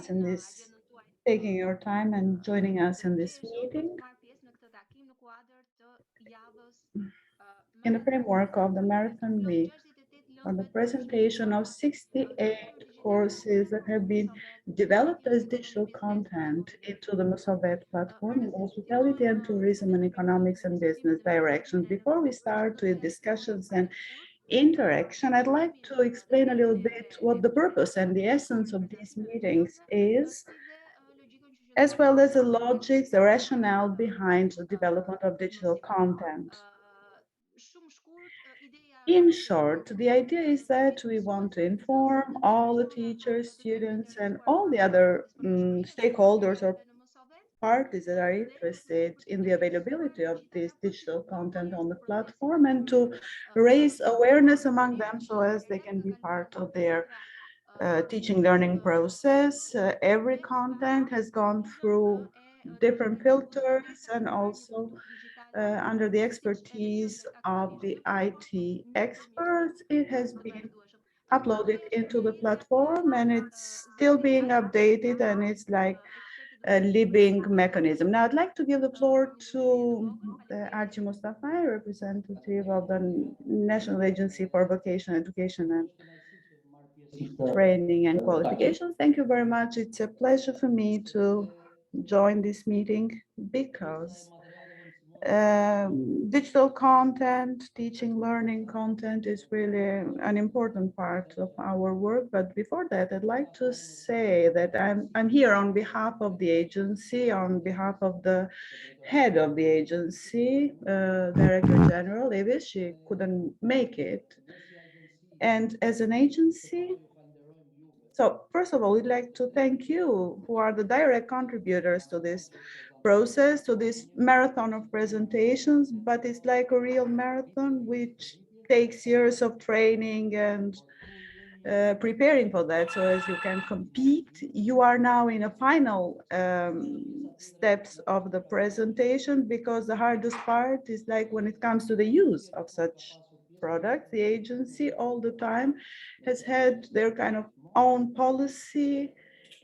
in this, taking your time and joining us in this meeting in the framework of the Marathon Week on the presentation of 68 courses that have been developed as digital content into the Musavet platform in hospitality and tourism and economics and business directions. Before we start with discussions and interaction, I'd like to explain a little bit what the purpose and the essence of these meetings is, as well as the logic, the rationale behind the development of digital content. In short, the idea is that we want to inform all the teachers, students, and all the other stakeholders or parties that are interested in the availability of this digital content on the platform and to raise awareness among them so as they can be part of their teaching learning process. Every content has gone through different filters and also under the expertise of the IT experts, it has been uploaded into the platform and it's still being updated and it's like a living mechanism. Now, I'd like to give the floor to Archie Mustafa, representative of the National Agency for Vocational Education and Training and Qualifications. Thank you very much. It's a pleasure for me to join this meeting because digital content, teaching, learning content is really an important part of our work. But before that, I'd like to say that I'm here on behalf of the agency, on behalf of the head of the agency, Director General Davis. She couldn't make it. And as an agency, so first of all, we'd like to thank you who are the direct contributors to this process, to this marathon of presentations, but it's like a real marathon which takes years of training and preparing for that so as you can compete. You are now in a final steps of the presentation because the hardest part is like when it comes to the use of such products. The agency all the time has had their kind of own policy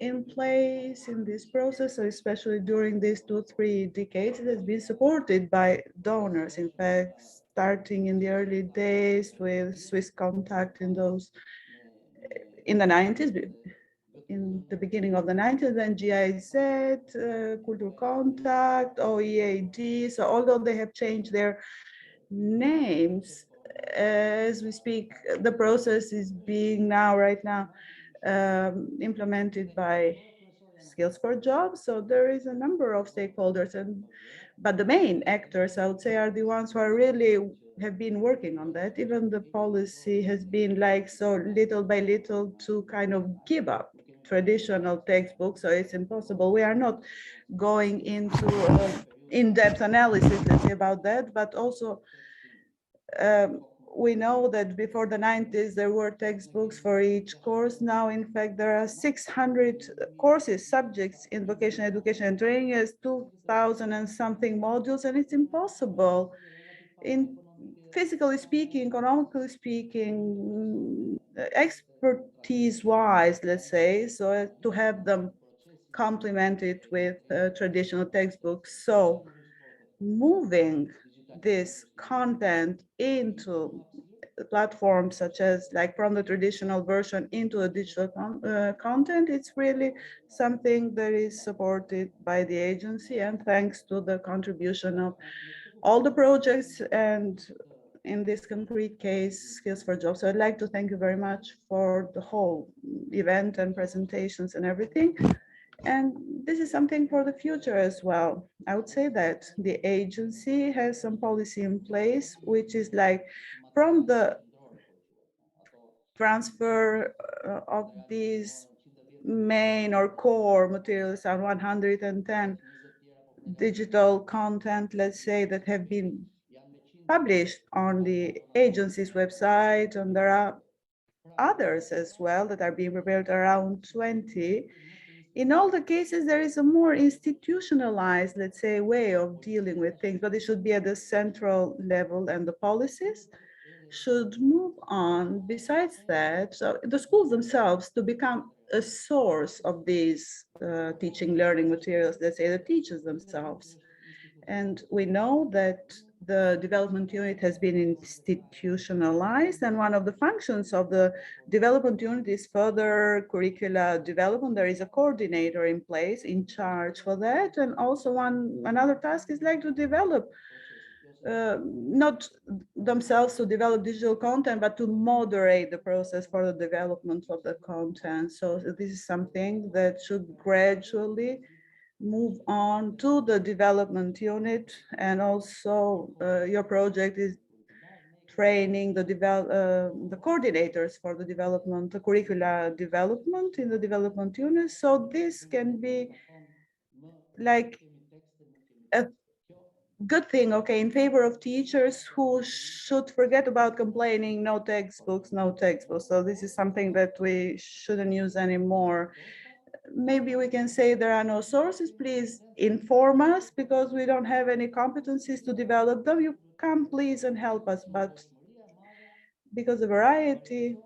in place in this process, so especially during these 2-3 decades, it has been supported by donors. In fact, starting in the early days with Swiss Contact in those in the 90s, in the beginning of the 90s, then GIZ, Cultural Contact, OEAD. So although they have changed their names, as we speak, the process is being now, right now, implemented by Skills for Jobs. So there is a number of stakeholders, but the main actors, I would say, are the ones who are really have been working on that. Even the policy has been like so little by little to kind of give up traditional textbooks. So it's impossible. We are not going into in-depth analysis, let's say, about that, but also we know that before the 90s, there were textbooks for each course. Now, in fact, there are 600 courses, subjects in vocational education and training as 2,000 and something modules, and it's impossible in physically speaking, economically speaking, expertise-wise, let's say, so as to have them complemented with traditional textbooks. So moving this content into platforms such as like from the traditional version into a digital content, it's really something that is supported by the agency and thanks to the contribution of all the projects and in this concrete case, Skills for Jobs. So I'd like to thank you very much for the whole event and presentations and everything. And this is something for the future as well. I would say that the agency has some policy in place, which is like from the transfer of these main or core materials on 110 digital content, let's say, that have been published on the agency's website, and there are others as well that are being prepared, around 20. In all the cases, there is a more institutionalized, let's say, way of dealing with things, but it should be at the central level, and the policies should move on. Besides that, so the schools themselves to become a source of these teaching learning materials, let's say the teachers themselves. And we know that the development unit has been institutionalized, and one of the functions of the development unit is further curricula development. There is a coordinator in place in charge for that, and also another task is like to develop not themselves to develop digital content, but to moderate the process for the development of the content. So this is something that should gradually move on to the development unit. And also your project is training the coordinators for the development, the curricula development in the development unit. So this can be like a good thing, okay, in favor of teachers who should forget about complaining, no textbooks, no textbooks. So this is something that we shouldn't use anymore. Maybe we can say there are no sources, please inform us, because we don't have any competencies to develop them. You come please and help us, but because the variety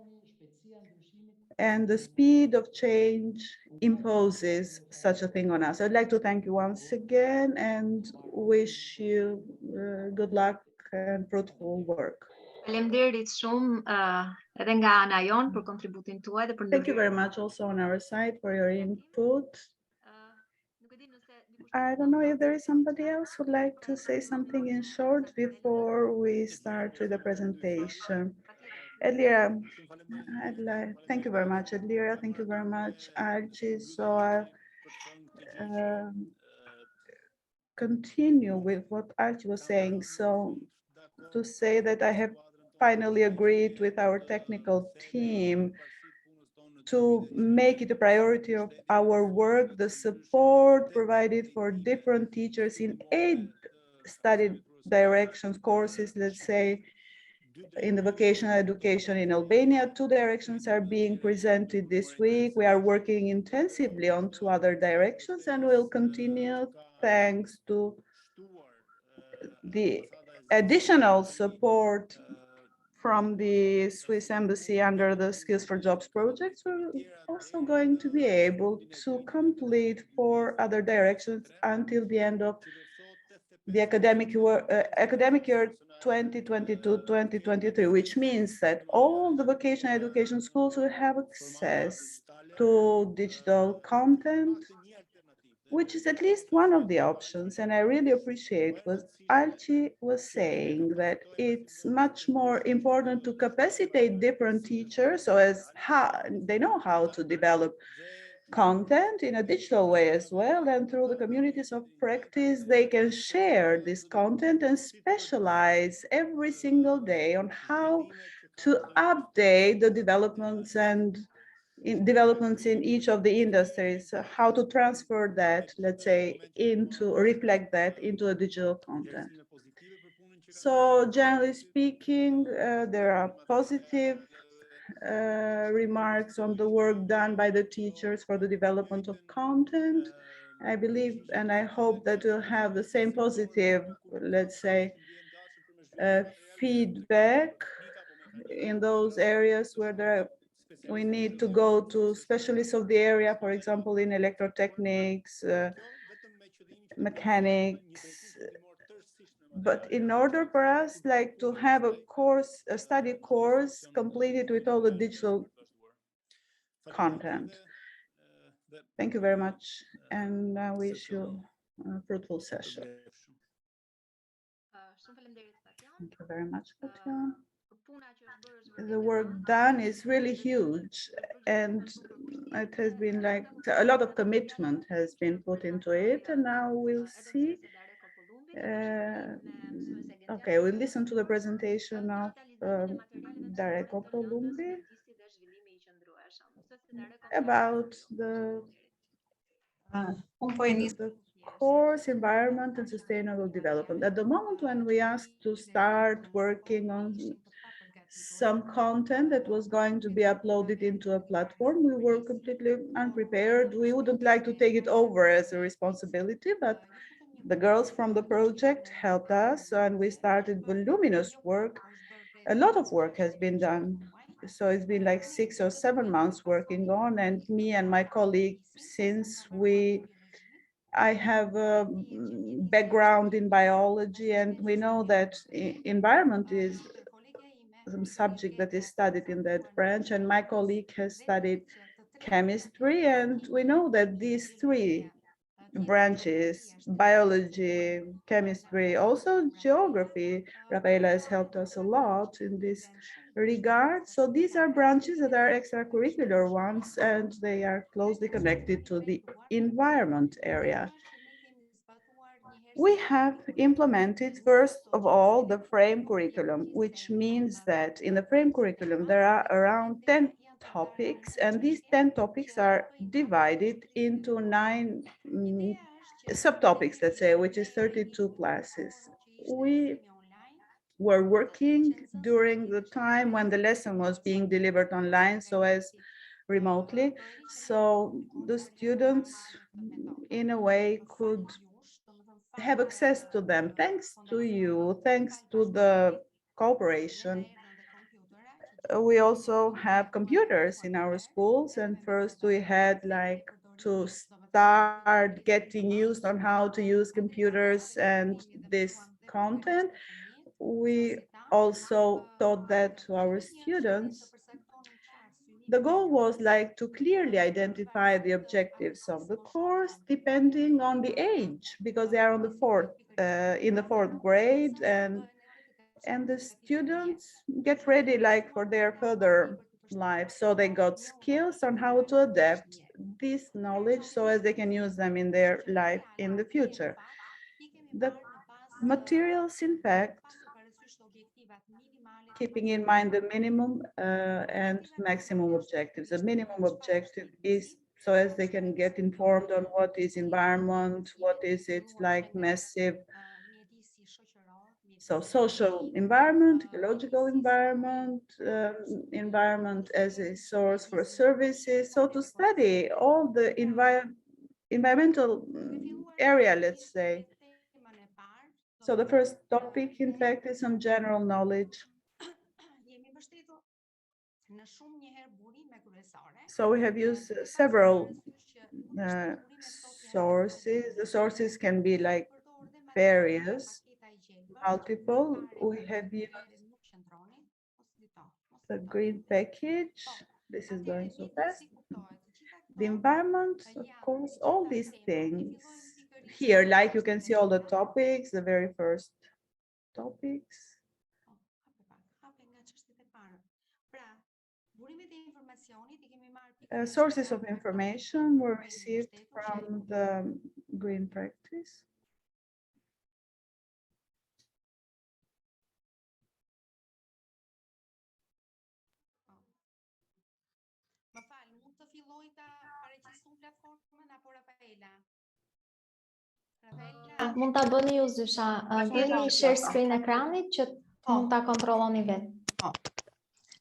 and the speed of change imposes such a thing on us. I'd like to thank you once again and wish you good luck and fruitful work. Faleminderit shumë edhe nga ana jon për kontributin tuaj dhe për Thank you ndërhyrjen. very much also on our side for your input. Nuk e di nëse dikush I don't know if there is somebody else who'd like to say something in short before we start with the presentation. Elira, thank you very much, Elira. Thank you very much, Archie. So I'll continue with what Archie was saying. So to say that I have finally agreed with our technical team to make it a priority of our work, the support provided for different teachers in 8 study directions, courses, let's say, in the vocational education in Albania. 2 directions are being presented this week. We are working intensively on 2 other directions, and we'll continue thanks to the additional support from the Swiss Embassy under the Skills for Jobs projects. We're also going to be able to complete 4 other directions until the end of the academic year 2022-2023, which means that all the vocational education schools will have access to digital content, which is at least one of the options. And I really appreciate what Archie was saying, that it's much more important to capacitate different teachers so as how they know how to develop content in a digital way as well. And through the communities of practice, they can share this content and specialize every single day on how to update the developments and developments in each of the industries, how to transfer that, let's say, reflect that into a digital content. So generally speaking, there are positive remarks on the work done by the teachers for the development of content. I believe and I hope that we'll have the same positive, let's say, feedback in those areas where we need to go to specialists of the area, for example, in electrotechnics, mechanics. But in order for us like to have a study course completed with all the digital content. Thank you very much, and I wish you a fruitful session. Shumë faleminderit Tatjan. Thank you very much, Tatjan. Puna që është bërë është The vërtet e work madhe. done is really huge, and it has been like a lot of commitment has been put into it, and now we'll see. Okay, we'll listen to the presentation of Dareko Kolumbi about the course, environment, and sustainable development. At the moment when we asked to start working on some content that was going to be uploaded into a platform, we were completely unprepared. We wouldn't like to take it over as a responsibility, but the girls from the project helped us, and we started voluminous work. A lot of work has been done So it's been like 6 or 7 months working on, and me and my colleague, since I have a background in biology, and we know that environment is some subject that is studied in that branch, and my colleague has studied chemistry, and we know that these three branches, biology, chemistry, also geography, Rafaela has helped us a lot in this regard. So these are branches that are extracurricular ones, and they are closely connected to the environment area. We have implemented, first of all, the frame curriculum, which means that in the frame curriculum, there are around 10 topics, and these 10 topics are divided into 9 subtopics, let's say, which is 32 classes. We were working during the time when the lesson was being delivered online, so as remotely. So the students, in a way, could have access to them thanks to you, thanks to the cooperation. We also have computers in our schools, and first we had like to start getting used on how to use computers and this content. We also taught that to our students. The goal was like to clearly identify the objectives of the course depending on the age, because they are on the in the fourth grade, and the students get ready like for their further life. So they got skills on how to adapt this knowledge so as they can use them in their life in the future. The materials, in fact, keeping in mind the minimum and maximum objectives. The minimum objective is so as they can get informed on what is environment, what is it like massive, so social environment, ecological environment, environment as a source for services. So to study all the environmental area, let's say. So the first topic, in fact, is some general knowledge. So we have used several uh, sources. The sources can be like various, multiple. We have used the green package. This is going so fast. The environment, of course, all these things. Here, like you can see all the topics, the very first topics. Sources of information were received from the green practice. Mund ta bëni ju Zysha, bëni share screen ekranit që mund ta kontrolloni vetë.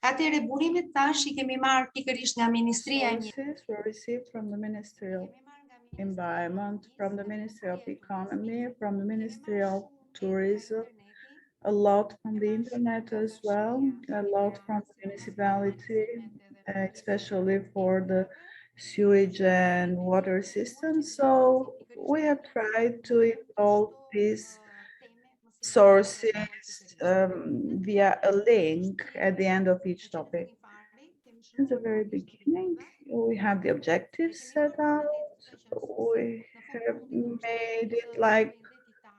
Atëherë burimet tash I kemi marrë pikërisht nga Ministria e Sources were received from the Ministry of Environment, from the Ministry of Economy, from the Ministry of Tourism, a lot from the internet as well, a lot from the municipality, especially for the sewage and water system. So we have tried to involve these sources via a link at the end of each topic. In the very beginning, we have the objectives set out. We have made it like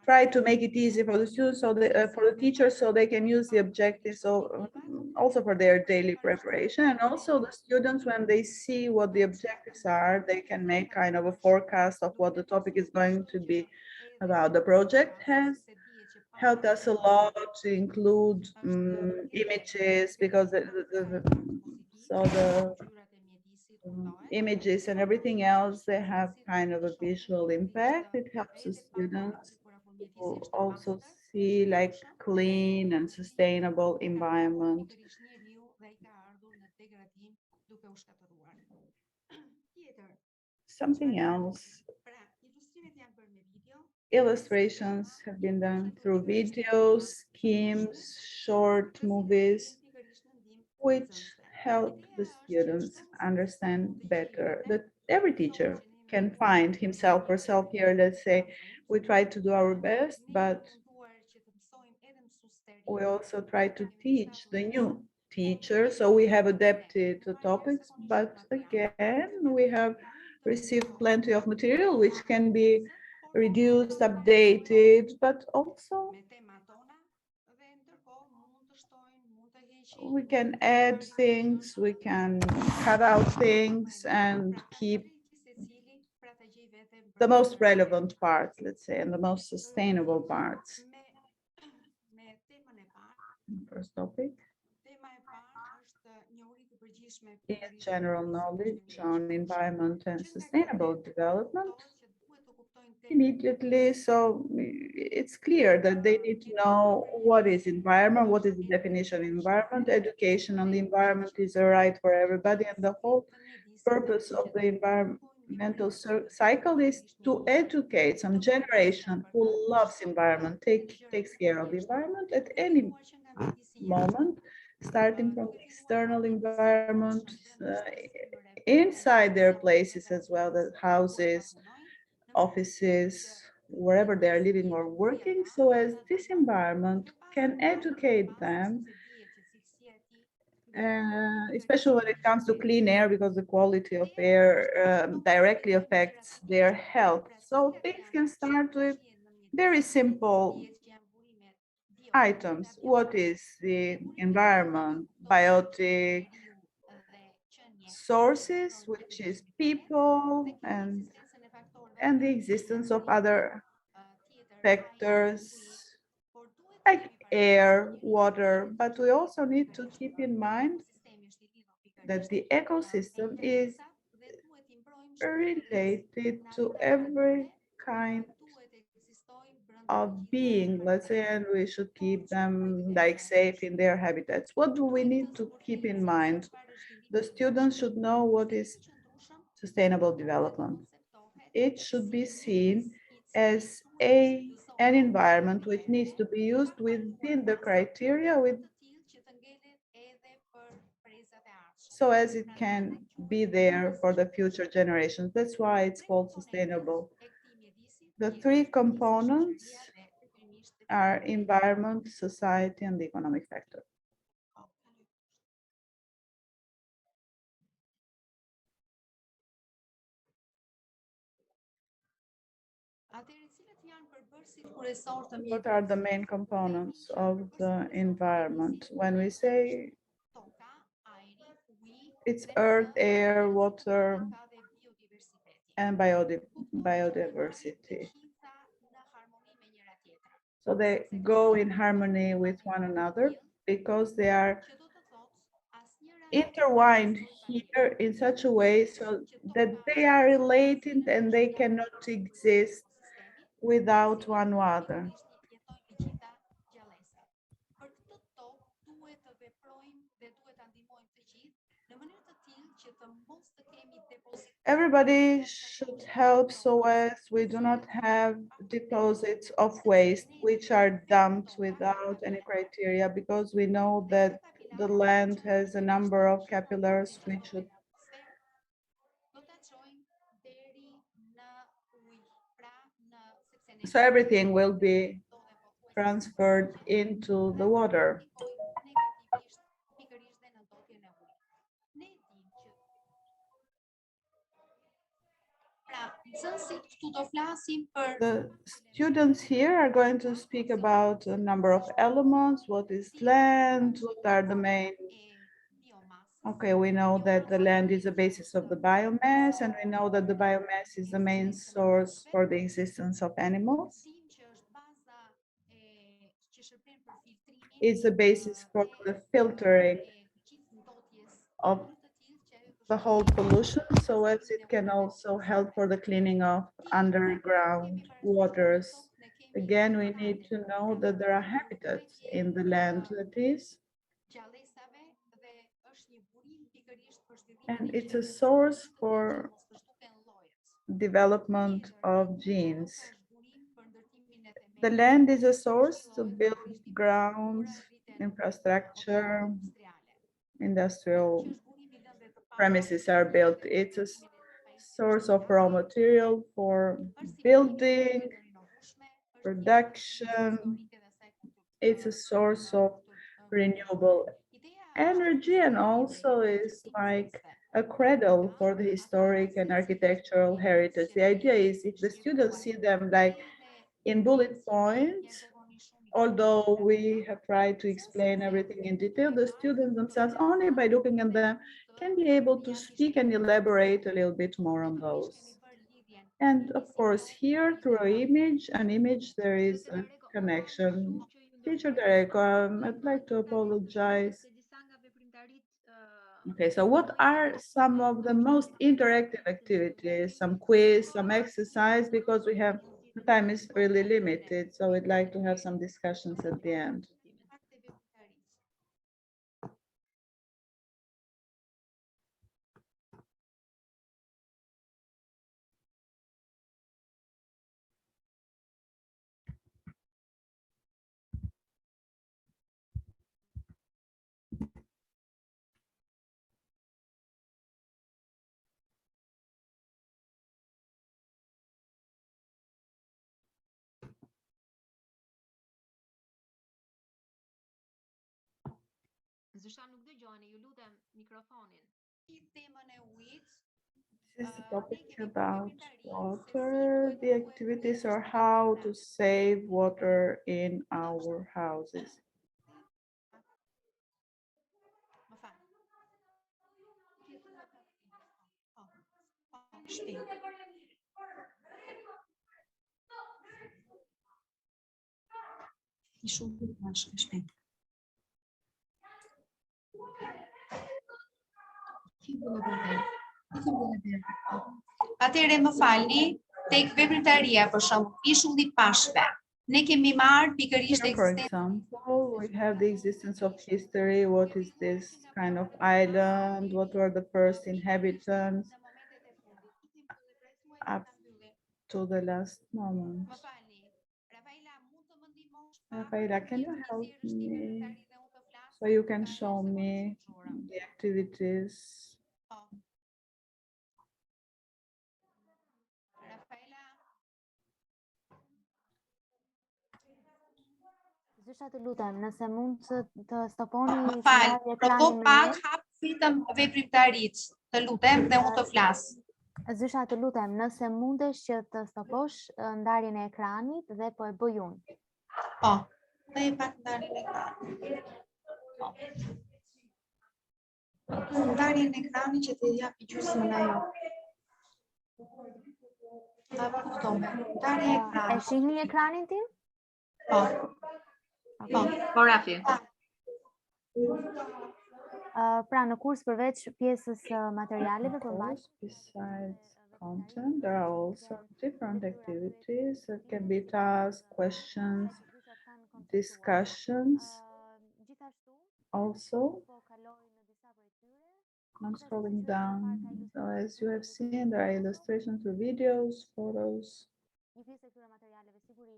try to make it easy for the students, so for the teachers, so they can use the objectives. So also for their daily preparation, and also the students, when they see what the objectives are, they can make kind of a forecast of what the topic is going to be about. The project has helped us a lot to include images, because the images and everything else, they have kind of a visual impact. It helps the students to also see like clean and sustainable environment. Something else, illustrations have been done through videos, schemes, short movies, which help the students understand better that every teacher can find himself or herself here. Let's say we try to do our best, but we also try to teach the new teacher. So we have adapted the topics, but again, we have received plenty of material which can be reduced, updated, but also we can add things, we can cut out things and keep the most relevant parts, let's say, and the most sustainable parts. First topic is general knowledge on environment and sustainable development. Immediately, so it's clear that they need to know what is environment, what is the definition of environment. Education on the environment is a right for everybody, and the whole purpose of the environmental cycle is to educate some generation who loves environment, takes care of the environment at any moment, starting from the external environment, inside their places as well, the houses, offices, wherever they are living or working, so as this environment can educate them, especially when it comes to clean air, because the quality of air directly affects their health. So things can start with very simple items. What is the environment? Biotic sources, which is people, and the existence of other factors like air, water, but we also need to keep in mind that the ecosystem is related to every kind of being, let's say, and we should keep them like safe in their habitats. What do we need to keep in mind? The students should know what is sustainable development. It should be seen as an environment which needs to be used within the criteria so as it can be there for the future generations. That's why it's called sustainable. The three components are environment, society, and the economic factor. What are the main components of the environment? When we say it's earth, air, water, and biodiversity. So they go in harmony with one another because they are intertwined here in such a way so that they are related and they cannot exist without one another. Everybody should help so as we do not have deposits of waste which are dumped without any criteria, because we know that the land has a number of capillaries which should so everything will be transferred into the water. The students here are going to speak about a number of elements. What is land? What are the main? Okay, we know that the land is the basis of the biomass, and we know that the biomass is the main source for the existence of animals. It's the basis for the filtering of the whole pollution, so as it can also help for the cleaning of underground waters. Again, we need to know that there are habitats in the land that is, and it's a source for development of genes. The land is a source to build grounds, infrastructure, industrial premises are built. It's a source of raw material for building, production. It's a source of renewable energy, and also is like a cradle for the historic and architectural heritage. The idea is if the students see them like in bullet points, although we have tried to explain everything in detail, the students themselves, only by looking at them, can be able to speak and elaborate a little bit more on those. And of course, here through an image, there is a connection. Teacher Derek, I'd like to apologize. Okay, so what are some of the most interactive activities? Some quiz, some exercise, because we have, the time is really limited, so we'd like to have some discussions at the end. This is the topic about water, the activities or how to save water in our houses. Atëherë më falni, tek veprimtaria për shembull, ishulli i pashve. Ne kemi marrë pikërisht For example, we have the existence of history. What is this kind of island? What were the first inhabitants up to the last moment? Rafaela, can you help me so you can show me the activities? Zysha të lutem, nëse mund të stoponi Më fal, shëndarje provo ekranin më pak mirë. hap fitëm veprimtarit, të lutem dhe unë të flas. Zysha të lutem, nëse mundesh që të stoposh ndarjen e ekranit dhe po e bëj unë. Po. Dhe pak ndarjen e ekranit. Po. Ndarjen e ekranit që të japi gjysmën ajo. A kuptoj. Ndarja e E ekranit. shihni ekranin tim? Po. Po. Po, Rafi. Pra në kurs përveç pjesës materialeve Of course, besides content, there are also different activities that can be tasks, questions, discussions. Also, I'm scrolling down. So as you have seen, there are illustrations with videos, photos.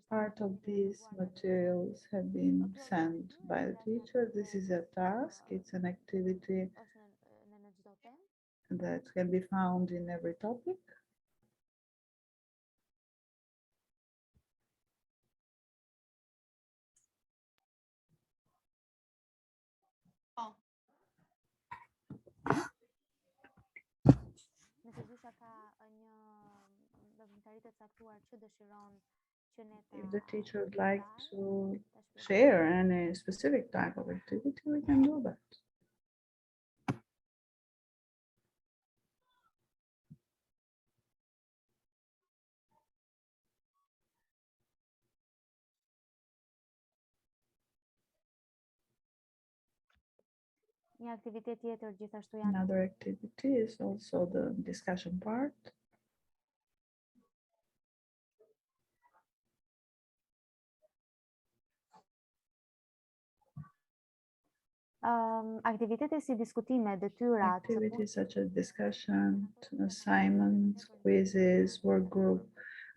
Part of these materials have been sent by the teacher. This is a task. It's an activity that can be found in every topic. Nëse Zysha ka një veprimtari të caktuar që dëshiron që ne If the teacher would like to share any specific type of activity, we can do that. Një aktivitet tjetër gjithashtu janë Another activity is also the discussion part. aktivitete si diskutime, detyrat, Activities such as discussion, assignments, quizzes,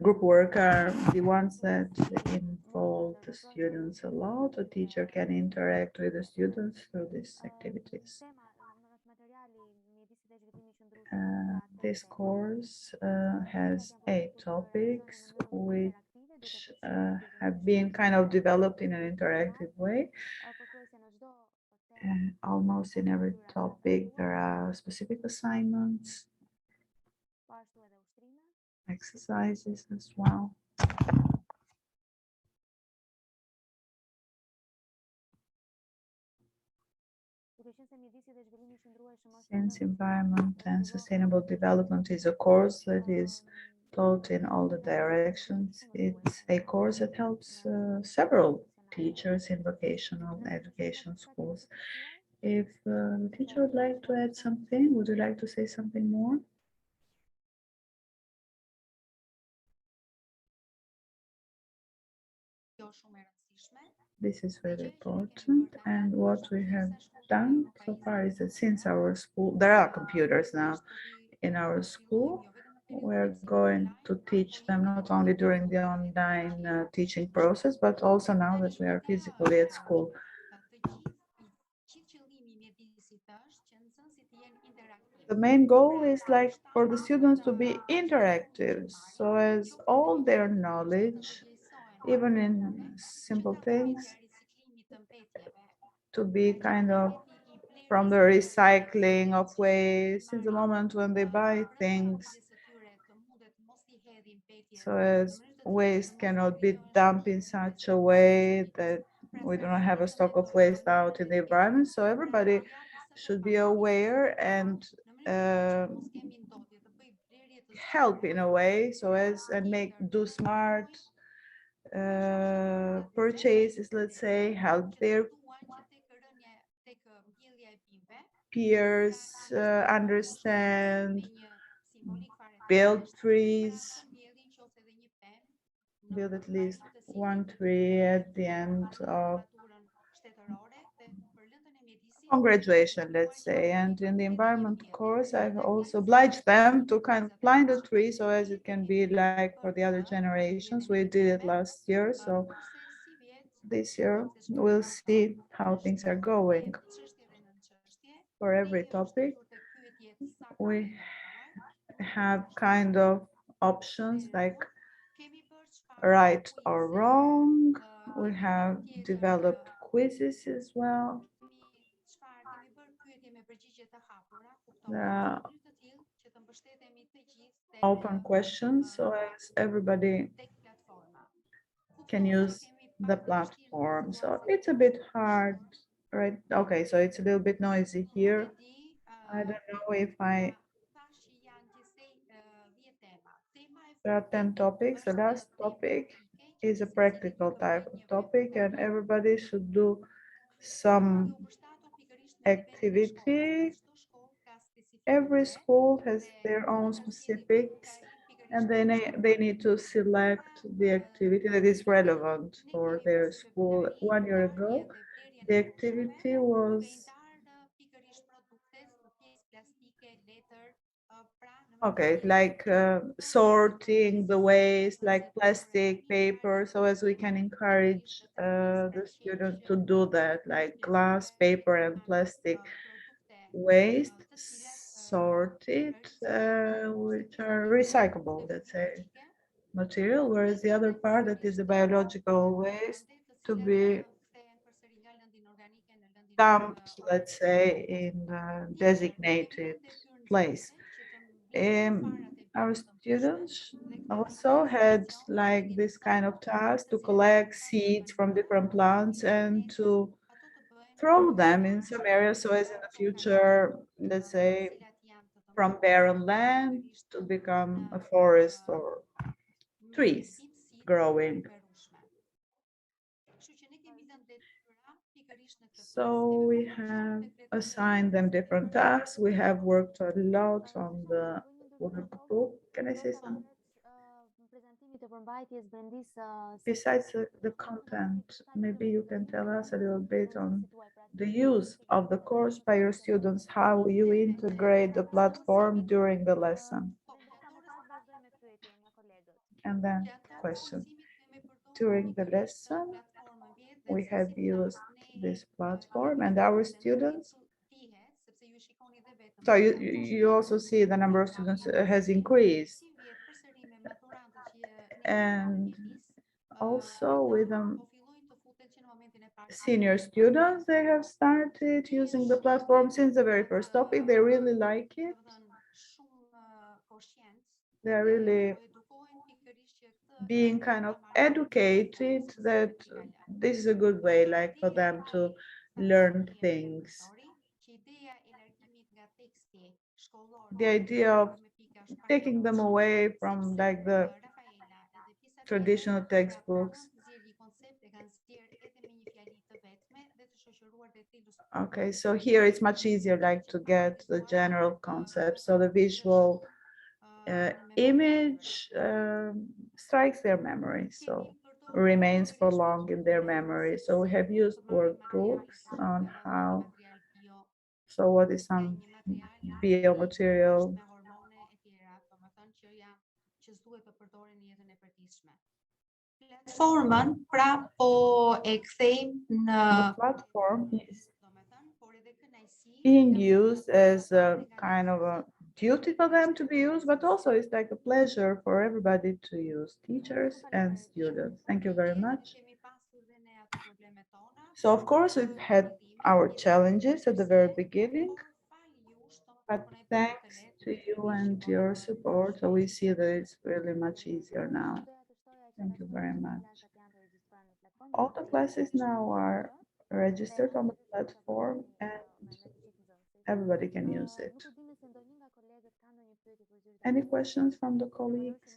group work are the ones that involve the students a lot. A teacher can interact with the students through these activities. This course has 8 topics which have been kind of developed in an interactive way. And almost in every topic there are specific assignments, exercises as well. Since environment and sustainable development is a course that is taught in all the directions, it's a course that helps several teachers in vocational education schools. If the teacher would like to add something, would you like to say something more? This is very important, and what we have done so far is that since our school, there are computers now in our school, we're going to teach them not only during the online teaching process, but also now that we are physically at school. The main goal is like for the students to be interactive, so as all their knowledge, even in simple things, to be kind of from the recycling of waste since the moment when they buy things, so as waste cannot be dumped in such a way that we do not have a stock of waste out in the environment. So everybody should be aware and help in a way, so as and do smart purchases, let's say, help their peers understand, build trees, build at least one tree at the end of on graduation, let's say. And in the environment course, I've also obliged them to kind of plant a tree so as it can be like for the other generations. We did it last year, so this year we'll see how things are going. For every topic, we have kind of options like right or wrong. We have developed quizzes as well. There are open questions so as everybody can use the platform. So it's a bit hard, right? Okay, so it's a little bit noisy here. I don't know if there are 10 topics. The last topic is a practical type of topic, and everybody should do some activity. Every school has their own specifics, and they need to select the activity that is relevant for their school. 1 year ago, the activity was okay, like sorting the waste, like plastic, paper, so as we can encourage the students to do that, like glass, paper, and plastic waste, sorted, which are recyclable, let's say, material, whereas the other part that is the biological waste to be dumped, let's say, in a designated place. Our students also had like this kind of task to collect seeds from different plants and to throw them in some areas so as in the future, let's say, from barren land to become a forest or trees growing. So we have assigned them different tasks. We have worked a lot on the workbook. Can I say something? Besides the content, maybe you can tell us a little bit on the use of the course by your students, how you integrate the platform during the lesson. And then question. During the lesson, we have used this platform and our students So you also see the number of students has increased. And also with senior students, they have started using the platform since the very first topic. They really like it. They're really being kind of educated that this is a good way, like for them to learn things. The idea of taking them away from like the traditional textbooks. Okay, so here it's much easier like to get the general concept. So the visual image strikes their memory, so remains for long in their memory. So we have used workbooks on how, so what is some biomaterial. Platformën pra po e kthejmë në The platform is being used as a kind of a duty for them to be used, but also it's like a pleasure for everybody to use, teachers and students. Thank you very much. So of course we've had our challenges at the very beginning, but thanks to you and your support, so we see that it's really much easier now. Thank you very much. All the classes now are registered on the platform and everybody can use it. Any questions from the colleagues?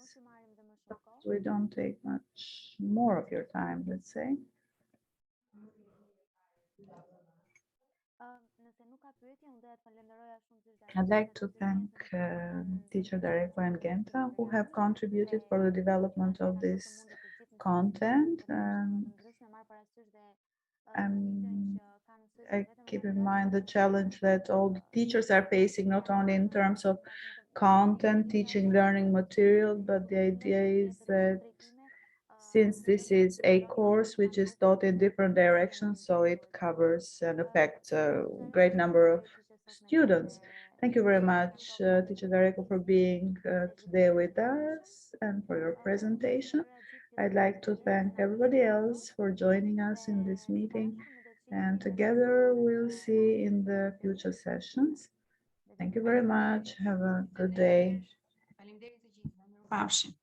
We don't take much more of your time, let's say. I'd like to thank Teacher Dareko and Genta, who have contributed for the development of this content. I keep in mind the challenge that all the teachers are facing, not only in terms of content, teaching, learning material, but the idea is that since this is a course which is taught in different directions, so it covers and affects a great number of students. Thank you very much, Teacher Dareko, for being today with us and for your presentation. I'd like to thank everybody else for joining us in this meeting, and together we'll see in the future sessions. Thank you very much. Have a good day. Pafshim.